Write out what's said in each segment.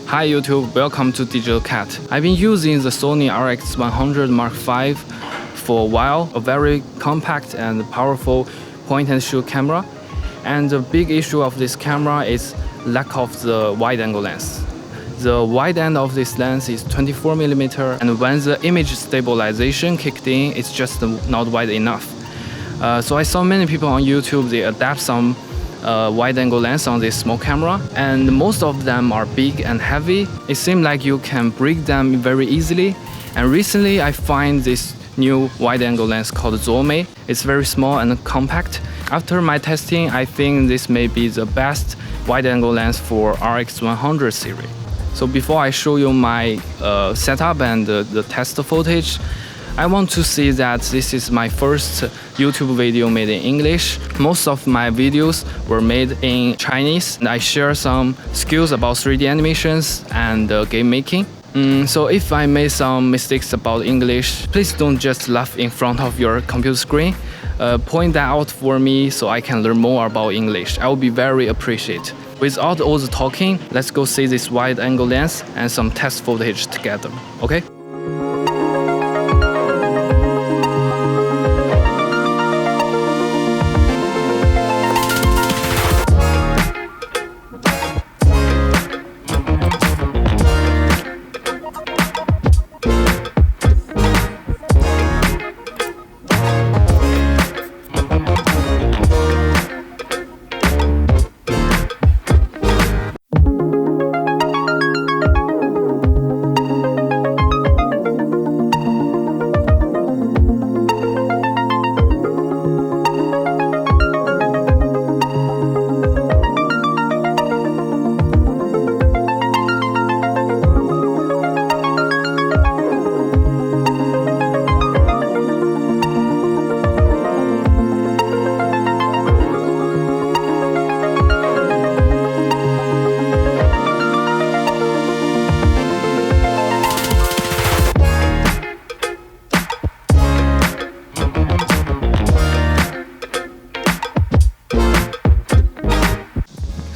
Hi YouTube, welcome to Digital Cat. I've been using the Sony RX100 Mark V for a while, a very compact and powerful point-and-shoot camera. And the big issue of this camera is lack of the wide-angle lens. The wide end of this lens is 24mm, and when the image stabilization kicked in, it's just not wide enough. So I saw many people on YouTube, they adapt some wide-angle lens on this small camera, and most of them are big and heavy. It seems like you can break them very easily. And recently I find this new wide-angle lens called Zomei. It's very small and compact. After my testing, I think this may be the best wide-angle lens for RX100 series. So before I show you my setup and the test footage, I want to say that this is my first YouTube video made in English. Most of my videos were made in Chinese, and I share some skills about 3D animations and game making. So if I made some mistakes about English, please don't just laugh in front of your computer screen. Point that out for me so I can learn more about English. I will be very appreciated. Without all the talking, let's go see this wide-angle lens and some test footage together, okay?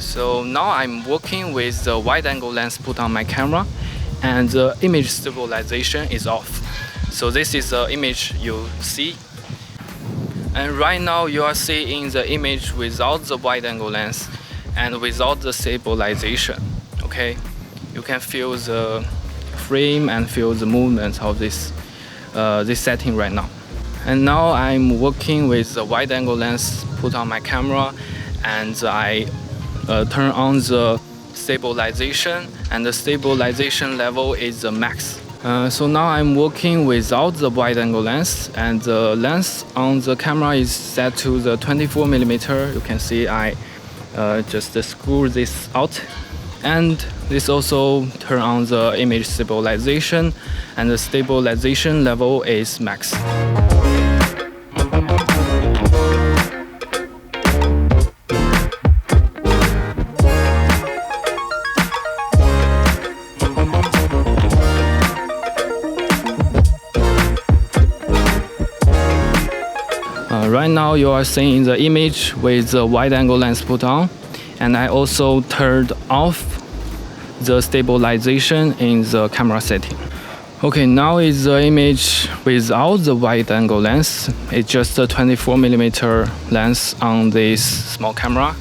So now I'm working with the wide-angle lens put on my camera, and the image stabilization is off. So this is the image you see. And right now you are seeing the image without the wide-angle lens and without the stabilization. Okay, you can feel the frame and feel the movement of this setting right now. And now I'm working with the wide-angle lens put on my camera, and I turn on the stabilization, and the stabilization level is the max. So now I'm working without the wide-angle lens, and the lens on the camera is set to the 24mm. You can see I just screw this out, and this also turn on the image stabilization, and the stabilization level is max. Right now you are seeing the image with the wide-angle lens put on, and I also turned off the stabilization in the camera setting. Okay, now is the image without the wide-angle lens. It's just a 24mm lens on this small camera,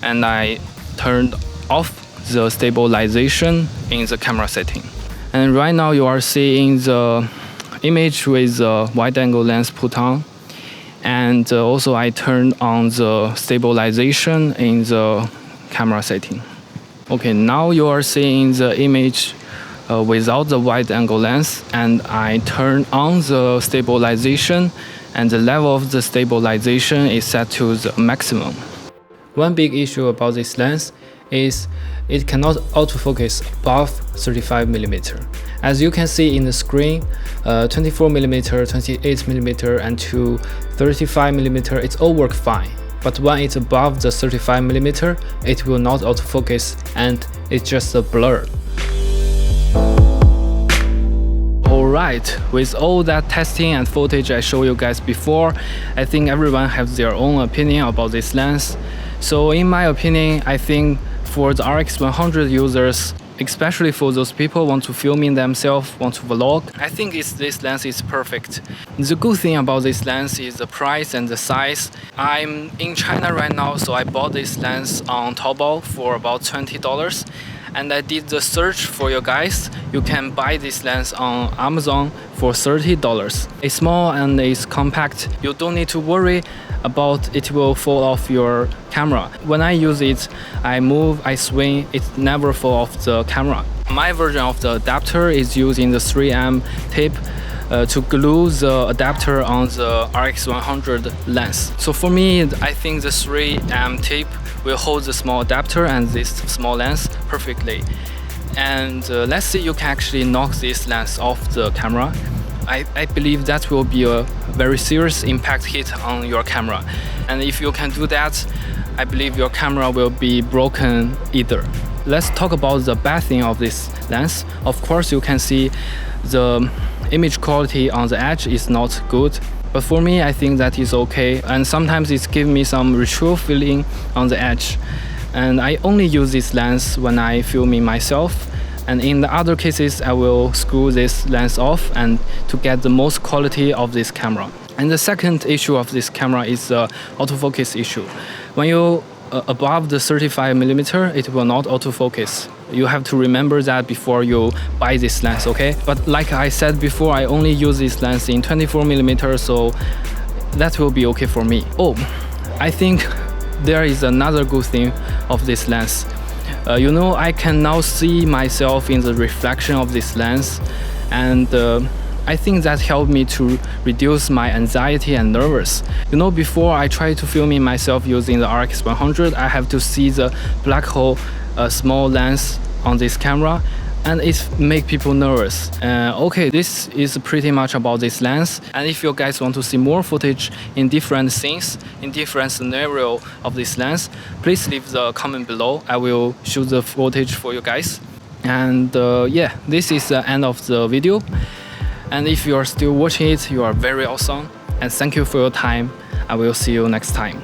and I turned off the stabilization in the camera setting. And right now you are seeing the image with the wide-angle lens put on, and also I turned on the stabilization in the camera setting. Okay, now you are seeing the image without the wide-angle lens, and I turn on the stabilization, and the level of the stabilization is set to the maximum. One big issue about this lens is it cannot autofocus above 35mm. As you can see in the screen, 24mm, 28mm, and to 35mm, it all work fine. But when it's above the 35mm, it will not autofocus, and it's just a blur. Alright, with all that testing and footage I showed you guys before, I think everyone has their own opinion about this lens. So in my opinion, I think for the RX100 users, especially for those people want to film in themselves, want to vlog. I think this lens is perfect. The good thing about this lens is the price and the size. I'm in China right now, so I bought this lens on Taobao for about $20. And I did the search for you guys. You can buy this lens on Amazon for $30. It's small and it's compact. You don't need to worry about it will fall off your camera. When I use it, I move, I swing, it never fall off the camera. My version of the adapter is using the 3M tape to glue the adapter on the RX100 lens. So for me, I think the 3M tape will hold the small adapter and this small lens perfectly. And let's say you can actually knock this lens off the camera. I believe that will be a very serious impact hit on your camera. And if you can do that, I believe your camera will be broken either. Let's talk about the bad thing of this lens. Of course, you can see the image quality on the edge is not good. But for me, I think that is okay. And sometimes it gives me some retro feeling on the edge. And I only use this lens when I filming myself. And in the other cases, I will screw this lens off and to get the most quality of this camera. And the second issue of this camera is the autofocus issue. When you above the 35mm, it will not autofocus. You have to remember that before you buy this lens, okay? But like I said before, I only use this lens in 24mm, so that will be okay for me. Oh, I think there is another good thing of this lens. You know, I can now see myself in the reflection of this lens, and I think that helped me to reduce my anxiety and nervous. You know, before I try to film in myself using the RX100, I have to see the black hole small lens on this camera, and it make people nervous. Okay, this is pretty much about this lens. And if you guys want to see more footage in different scenes, in different scenario of this lens, please leave the comment below. I will shoot the footage for you guys. And yeah, this is the end of the video. And if you are still watching it, you are very awesome. And thank you for your time. I will see you next time.